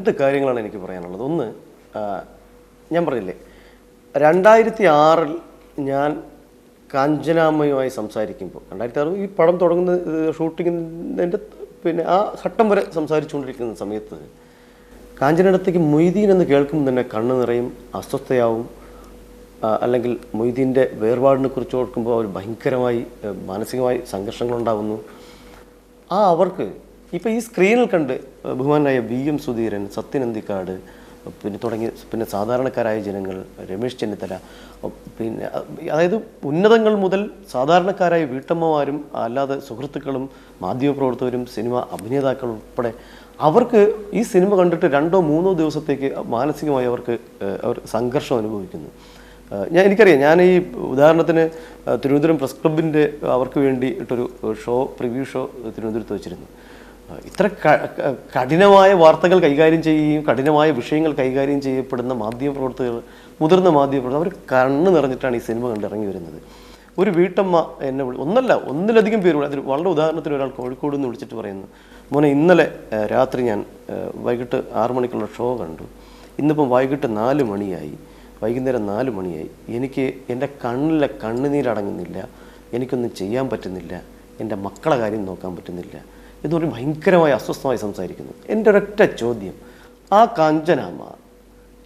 രണ്ട് കാര്യങ്ങളാണ് എനിക്ക് പറയാനുള്ളത്. ഒന്ന്, ഞാൻ പറഞ്ഞില്ലേ 2006 ഞാൻ കാഞ്ചനാമ്മയുമായി സംസാരിക്കുമ്പോൾ 2006 ഈ പടം തുടങ്ങുന്ന ഷൂട്ടിങ്ങിൻ്റെ പിന്നെ ആ ഘട്ടം വരെ സംസാരിച്ചുകൊണ്ടിരിക്കുന്ന സമയത്ത് കാഞ്ചനയിടത്തേക്ക് മൊയ്തീൻ എന്ന് കേൾക്കുമ്പോൾ തന്നെ കണ്ണ് നിറയും, അസ്വസ്ഥയാവും. അല്ലെങ്കിൽ മൊയ്തീൻ്റെ വേർപാടിനെ കുറിച്ച് ഓർക്കുമ്പോൾ അവർ ഭയങ്കരമായി മാനസികമായി സംഘർഷങ്ങളുണ്ടാകുന്നു. അവർക്ക് ഇപ്പോൾ ഈ സ്ക്രീനിൽ കണ്ട് ബഹുമാനായ VM സുധീരൻ, സത്യൻ അന്തിക്കാട്, പിന്നെ സാധാരണക്കാരായ ജനങ്ങൾ, രമേശ് ചെന്നിത്തല, പിന്നെ അതായത് ഉന്നതങ്ങൾ മുതൽ സാധാരണക്കാരായ വീട്ടമ്മമാരും അല്ലാതെ സുഹൃത്തുക്കളും മാധ്യമപ്രവർത്തകരും സിനിമ അഭിനേതാക്കൾ ഉൾപ്പെടെ അവർക്ക് ഈ സിനിമ കണ്ടിട്ട് 2-3 ദിവസത്തേക്ക് മാനസികമായി അവർ സംഘർഷം അനുഭവിക്കുന്നു. എനിക്കറിയാം, ഞാൻ ഈ ഉദാഹരണത്തിന് തിരുവനന്തപുരം പ്രസ് ക്ലബിൻ്റെ അവർക്ക് വേണ്ടിയിട്ടൊരു പ്രിവ്യൂ ഷോ തിരുവനന്തപുരത്ത് വെച്ചിരുന്നു. ഇത്ര കഠിനമായ വാർത്തകൾ കൈകാര്യം ചെയ്യുകയും കഠിനമായ വിഷയങ്ങൾ കൈകാര്യം ചെയ്യപ്പെടുന്ന മാധ്യമപ്രവർത്തകർ, മുതിർന്ന മാധ്യമപ്രവർത്തകർ, അവർ കണ്ണ് നിറഞ്ഞിട്ടാണ് ഈ സിനിമ കണ്ടിറങ്ങി വരുന്നത്. ഒരു വീട്ടമ്മ എന്നെ ഒന്നിലധികം പേര്, അതിൽ വളരെ ഉദാഹരണത്തിന് ഒരാൾ കോഴിക്കോട് നിന്ന് വിളിച്ചിട്ട് പറയുന്നു, മോനെ ഇന്നലെ രാത്രി ഞാൻ വൈകിട്ട് 6 മണിക്കുള്ള ഷോ കണ്ടു, ഇന്നിപ്പം വൈകിട്ട് 4 മണിയായി, വൈകുന്നേരം 4 മണിയായി, എനിക്ക് എൻ്റെ കണ്ണിലെ കണ്ണുനീരടങ്ങുന്നില്ല, എനിക്കൊന്നും ചെയ്യാൻ പറ്റുന്നില്ല, എൻ്റെ മക്കളെ കാര്യം നോക്കാൻ പറ്റുന്നില്ല എന്നൊരു ഭയങ്കരമായി അസ്വസ്ഥമായി സംസാരിക്കുന്നു. എൻ്റെ ഒരൊറ്റ ചോദ്യം, ആ കാഞ്ചനാമ്മ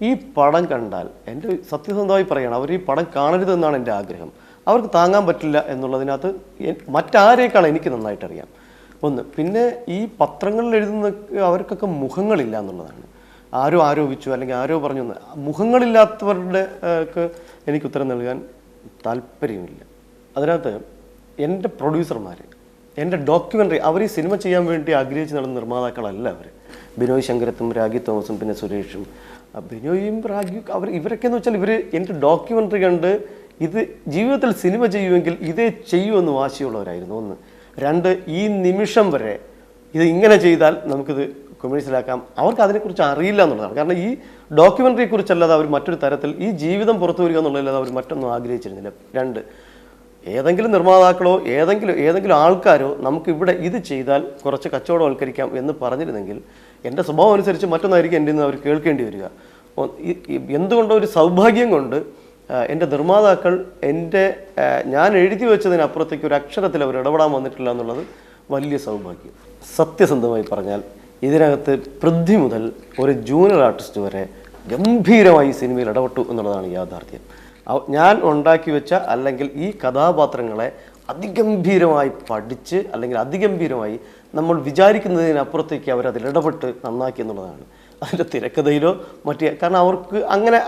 ഈ പടം കണ്ടാൽ, എൻ്റെ സത്യസന്ധമായി പറയണം, അവർ ഈ പടം കാണരുതെന്നാണ് എൻ്റെ ആഗ്രഹം. അവർക്ക് താങ്ങാൻ പറ്റില്ല എന്നുള്ളതിനകത്ത് മറ്റാരേക്കാണ് എനിക്ക് നന്നായിട്ടറിയാം. ഒന്ന്, പിന്നെ ഈ പത്രങ്ങളിൽ എഴുതുന്ന അവർക്കൊക്കെ മുഖങ്ങളില്ല എന്നുള്ളതാണ്. ആരോ ആരോപിച്ചു അല്ലെങ്കിൽ ആരോ പറഞ്ഞു, മുഖങ്ങളില്ലാത്തവരുടെ എനിക്ക് ഉത്തരം നൽകാൻ താല്പര്യമില്ല. അതിനകത്ത് എൻ്റെ പ്രൊഡ്യൂസർമാർ, എൻ്റെ ഡോക്യുമെൻ്ററി, അവർ ഈ സിനിമ ചെയ്യാൻ വേണ്ടി ആഗ്രഹിച്ച് നടന്ന നിർമ്മാതാക്കളല്ല അവർ. ബിനോയ് ശങ്കരത്തും രാഗി തോമസും പിന്നെ സുരേഷും, ബിനോയും രാഗി, ഇവരൊക്കെ എന്ന് വെച്ചാൽ ഇവർ എൻ്റെ ഡോക്യുമെൻ്ററി കണ്ട് ഇത് ജീവിതത്തിൽ സിനിമ ചെയ്യുമെങ്കിൽ ഇതേ ചെയ്യുമെന്ന് വാശിയുള്ളവരായിരുന്നു. ഒന്ന്. രണ്ട്, ഈ നിമിഷം വരെ ഇത് ഇങ്ങനെ ചെയ്താൽ നമുക്കിത് കൊമേഴ്സ്യലാക്കാം, അവർക്ക് അതിനെക്കുറിച്ച് അറിയില്ല എന്നുള്ളതാണ്. കാരണം ഈ ഡോക്യുമെൻ്ററിയെ കുറിച്ചല്ലാതെ അവർ മറ്റൊരു തരത്തിൽ ഈ ജീവിതം പുറത്തു വരിക എന്നുള്ളതല്ലാതെ അവർ മറ്റൊന്നും ആഗ്രഹിച്ചിരുന്നില്ല. രണ്ട്, ഏതെങ്കിലും നിർമ്മാതാക്കളോ ഏതെങ്കിലും ആൾക്കാരോ നമുക്കിവിടെ ഇത് ചെയ്താൽ കുറച്ച് കച്ചവടവൽക്കരിക്കാം എന്ന് പറഞ്ഞിരുന്നെങ്കിൽ എൻ്റെ സ്വഭാവം അനുസരിച്ച് മറ്റൊന്നായിരിക്കും എൻ്റെ നിന്ന് അവർ കേൾക്കേണ്ടി വരിക. എന്തുകൊണ്ടോ ഒരു സൗഭാഗ്യം കൊണ്ട് എൻ്റെ നിർമ്മാതാക്കൾ ഞാൻ എഴുതി വെച്ചതിനപ്പുറത്തേക്ക് ഒരു അക്ഷരത്തിൽ അവർ ഇടപെടാൻ വന്നിട്ടില്ല എന്നുള്ളത് വലിയ സൗഭാഗ്യം. സത്യസന്ധമായി പറഞ്ഞാൽ ഇതിനകത്ത് പൃഥ്വി മുതൽ ഒരു ജൂനിയർ ആർട്ടിസ്റ്റ് വരെ ഗംഭീരമായി സിനിമയിൽ ഇടപെട്ടു എന്നുള്ളതാണ് യാഥാർത്ഥ്യം. ഞാൻ ഉണ്ടാക്കി വെച്ച അല്ലെങ്കിൽ ഈ കഥാപാത്രങ്ങളെ അതിഗംഭീരമായി പഠിച്ച് അല്ലെങ്കിൽ അതിഗംഭീരമായി നമ്മൾ വിചാരിക്കുന്നതിനപ്പുറത്തേക്ക് അവരതിൽ ഇടപെട്ട് നന്നാക്കി എന്നുള്ളതാണ്. അതിൻ്റെ തിരക്കഥയിലോ കാരണം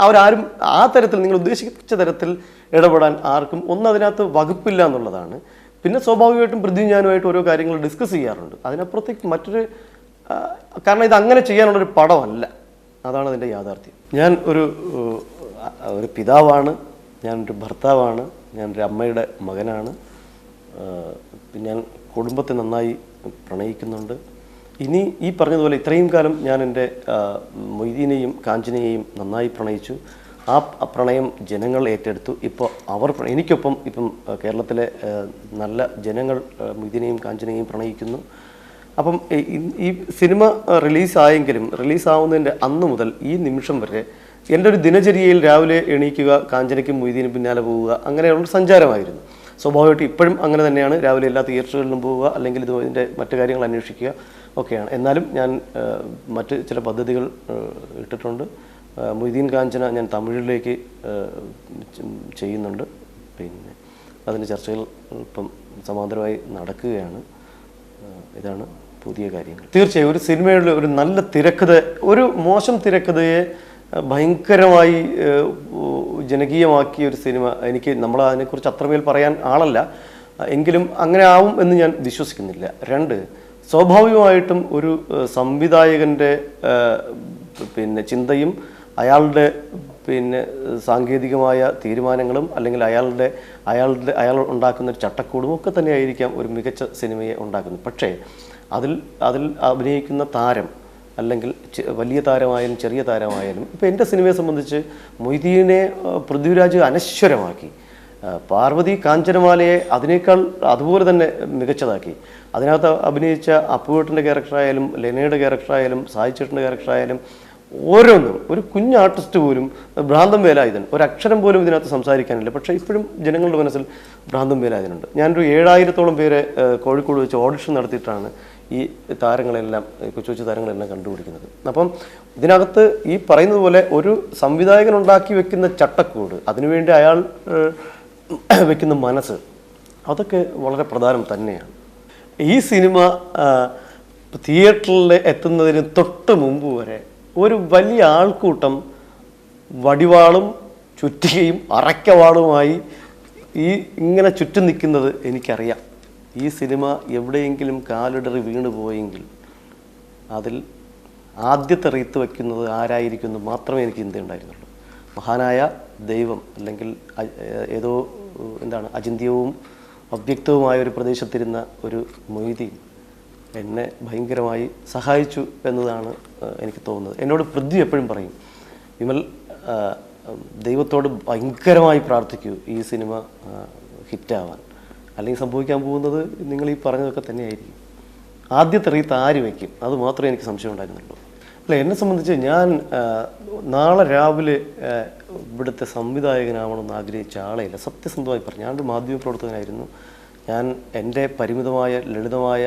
അവരാരും ആ തരത്തിൽ നിങ്ങൾ ഉദ്ദേശിച്ച തരത്തിൽ ഇടപെടാൻ ആർക്കും അതിനകത്ത് വകുപ്പില്ല എന്നുള്ളതാണ്. പിന്നെ സ്വാഭാവികമായിട്ടും പൃഥ്വി ഞാനുമായിട്ട് ഓരോ കാര്യങ്ങൾ ഡിസ്കസ് ചെയ്യാറുണ്ട്. അതിനപ്പുറത്തേക്ക് കാരണം ഇത് അങ്ങനെ ചെയ്യാനുള്ളൊരു പടമല്ല, അതാണ് അതിൻ്റെ യാഥാർത്ഥ്യം. ഞാൻ ഒരു പിതാവാണ്, ഞാനൊരു ഭർത്താവാണ്, ഞാനൊരു അമ്മയുടെ മകനാണ്. ഞാൻ കുടുംബത്തെ നന്നായി പ്രണയിക്കുന്നുണ്ട്. ഇനി ഈ പറഞ്ഞതുപോലെ ഇത്രയും കാലം ഞാൻ എൻ്റെ മൊയ്തീനെയും കാഞ്ചനയെയും നന്നായി പ്രണയിച്ചു. ആ പ്രണയം ജനങ്ങൾ ഏറ്റെടുത്തു. ഇപ്പോൾ എനിക്കൊപ്പം ഇപ്പം കേരളത്തിലെ നല്ല ജനങ്ങൾ മൊയ്തീനെയും കാഞ്ചനയെയും പ്രണയിക്കുന്നു. അപ്പം ഈ സിനിമ റിലീസാവുന്നതിൻ്റെ അന്ന് മുതൽ ഈ നിമിഷം വരെ എൻ്റെ ഒരു ദിനചര്യയിൽ രാവിലെ എണീക്കുക, കാഞ്ചനയ്ക്കും മൊയ്തീനും പിന്നാലെ പോവുക, അങ്ങനെയുള്ള സഞ്ചാരമായിരുന്നു. സ്വാഭാവികമായിട്ട് ഇപ്പോഴും അങ്ങനെ തന്നെയാണ്. രാവിലെ എല്ലാ തിയേറ്ററുകളിലും പോവുക, അല്ലെങ്കിൽ ഇതിൻ്റെ മറ്റു കാര്യങ്ങൾ അന്വേഷിക്കുക ഒക്കെയാണ്. എന്നാലും ഞാൻ മറ്റ് ചില പദ്ധതികൾ ഇട്ടിട്ടുണ്ട്. മൊയ്തീൻ കാഞ്ചന ഞാൻ തമിഴിലേക്ക് ചെയ്യുന്നുണ്ട്. പിന്നെ അതിൻ്റെ ചർച്ചകൾ ഇപ്പം സമാന്തരമായി നടക്കുകയാണ്. ഇതാണ് പുതിയ കാര്യങ്ങൾ. തീർച്ചയായും ഒരു സിനിമയുടെ ഒരു നല്ല തിരക്കഥ, ഒരു മോശം തിരക്കഥയെ ഭയങ്കരമായി ജനകീയമാക്കിയ ഒരു സിനിമ നമ്മൾ അതിനെക്കുറിച്ച് അത്രമേൽ പറയാൻ ആളല്ല, എങ്കിലും അങ്ങനെ ആവും എന്ന് ഞാൻ വിശ്വസിക്കുന്നില്ല. രണ്ട്, സ്വാഭാവികമായിട്ടും ഒരു സംവിധായകൻ്റെ ചിന്തയും അയാളുടെ സാങ്കേതികമായ തീരുമാനങ്ങളും അല്ലെങ്കിൽ അയാൾ ഉണ്ടാക്കുന്ന ഒരു ചട്ടക്കൂടും ഒക്കെ തന്നെയായിരിക്കാം ഒരു മികച്ച സിനിമയെ ഉണ്ടാക്കുന്നത്. പക്ഷേ അതിൽ അഭിനയിക്കുന്ന താരം, അല്ലെങ്കിൽ വലിയ താരമായാലും ചെറിയ താരമായാലും, ഇപ്പോൾ എൻ്റെ സിനിമയെ സംബന്ധിച്ച് മൊയ്തീനെ പൃഥ്വിരാജ് അനശ്വരമാക്കി. പാർവതി കാഞ്ചനമാലയെ അതിനേക്കാൾ അതുപോലെ തന്നെ മികച്ചതാക്കി. അതിനകത്ത് അഭിനയിച്ച അപ്പുവേട്ടൻ്റെ ക്യാരക്ടറായാലും ലെനയുടെ ക്യാരക്ടറായാലും സായിച്ചേട്ടൻ്റെ ക്യാരക്ടറായാലും ഓരോന്നും ഒരു കുഞ്ഞ് ആർട്ടിസ്റ്റ് പോലും ഭ്രാന്തം വേലായുധൻ ഒരക്ഷരം പോലും ഇതിനകത്ത് സംസാരിക്കാനില്ല. പക്ഷേ ഇപ്പോഴും ജനങ്ങളുടെ മനസ്സിൽ ഭ്രാന്തം വേലായുധനുണ്ട്. ഞാനൊരു 7000-ഓളം പേരെ കോഴിക്കോട് വെച്ച് ഓഡിഷൻ നടത്തിയിട്ടാണ് ഈ താരങ്ങളെല്ലാം കൊച്ചു കൊച്ചു താരങ്ങളെല്ലാം കണ്ടുപിടിക്കുന്നത്. അപ്പം ഇതിനകത്ത് ഈ പറയുന്നത് പോലെ ഒരു സംവിധായകൻ ഉണ്ടാക്കി വെക്കുന്ന ചട്ടക്കൂട്, അതിനുവേണ്ടി അയാൾ വെക്കുന്ന മനസ്സ്, അതൊക്കെ വളരെ പ്രധാനം തന്നെയാണ്. ഈ സിനിമ തിയേറ്ററിൽ എത്തുന്നതിന് തൊട്ട് മുമ്പ് വരെ ഒരു വലിയ ആൾക്കൂട്ടം വടിവാളും ചുറ്റികയും അറയ്ക്കവാളുമായി ഇങ്ങനെ ചുറ്റും നിൽക്കുന്നത് എനിക്കറിയാം. ഈ സിനിമ എവിടെയെങ്കിലും കാലിടറി വീണു പോയെങ്കിൽ അതിൽ ആദ്യത്തെ റീത്ത് വയ്ക്കുന്നത് ആരായിരിക്കുമെന്ന് മാത്രമേ എനിക്ക് ചിന്തയുണ്ടായിരുന്നുള്ളൂ. മഹാനായ ദൈവം, അല്ലെങ്കിൽ ഏതോ അചിന്ത്യവും അവ്യക്തവുമായ ഒരു പ്രദേശത്തിരുന്ന ഒരു മൊയ്തീൻ എന്നെ ഭയങ്കരമായി സഹായിച്ചു എന്നതാണ് എനിക്ക് തോന്നുന്നത്. എന്നോട് പൃഥ്വി എപ്പോഴും പറയും, വിമൽ ദൈവത്തോട് ഭയങ്കരമായി പ്രാർത്ഥിക്കൂ ഈ സിനിമ ഹിറ്റാവാൻ, അല്ലെങ്കിൽ സംഭവിക്കാൻ പോകുന്നത് നിങ്ങൾ ഈ പറഞ്ഞതൊക്കെ തന്നെയായിരിക്കും. ആദ്യത്തെ റീത്ത് ആര് വയ്ക്കും, അത് മാത്രമേ എനിക്ക് സംശയം ഉണ്ടായിരുന്നുള്ളൂ. അല്ല, എന്നെ സംബന്ധിച്ച് ഞാൻ നാളെ രാവിലെ ഇവിടുത്തെ സംവിധായകനാവണമെന്ന് ആഗ്രഹിച്ച ആളെയില്ല. സത്യസന്ധമായി പറഞ്ഞു, ഞാനൊരു മാധ്യമപ്രവർത്തകനായിരുന്നു. ഞാൻ എൻ്റെ പരിമിതമായ ലളിതമായ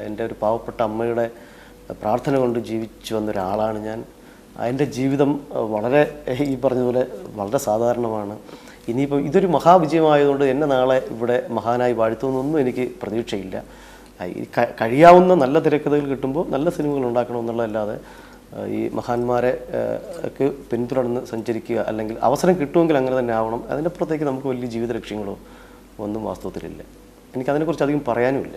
എൻ്റെ ഒരു പാവപ്പെട്ട അമ്മയുടെ പ്രാർത്ഥന കൊണ്ട് ജീവിച്ചു വന്നൊരാളാണ് ഞാൻ. എൻ്റെ ജീവിതം വളരെ ഈ പറഞ്ഞതുപോലെ വളരെ സാധാരണമാണ്. ഇനിയിപ്പോൾ ഇതൊരു മഹാവിജയമായതുകൊണ്ട് എന്നെ നാളെ ഇവിടെ മഹാനായി വാഴ്ത്തുമെന്നൊന്നും എനിക്ക് പ്രതീക്ഷയില്ല. കഴിയാവുന്ന നല്ല തിരക്കഥകൾ കിട്ടുമ്പോൾ നല്ല സിനിമകൾ ഉണ്ടാക്കണമെന്നുള്ളതല്ലാതെ ഈ മഹാന്മാരെ പിന്തുടർന്ന് സഞ്ചരിക്കുക, അല്ലെങ്കിൽ അവസരം കിട്ടുമെങ്കിൽ അങ്ങനെ തന്നെ ആവണം, അതിനപ്പുറത്തേക്ക് നമുക്ക് വലിയ ജീവിത ലക്ഷ്യങ്ങളോ ഒന്നും വാസ്തവത്തിലില്ല. എനിക്കതിനെക്കുറിച്ച് അധികം പറയാനുമില്ല.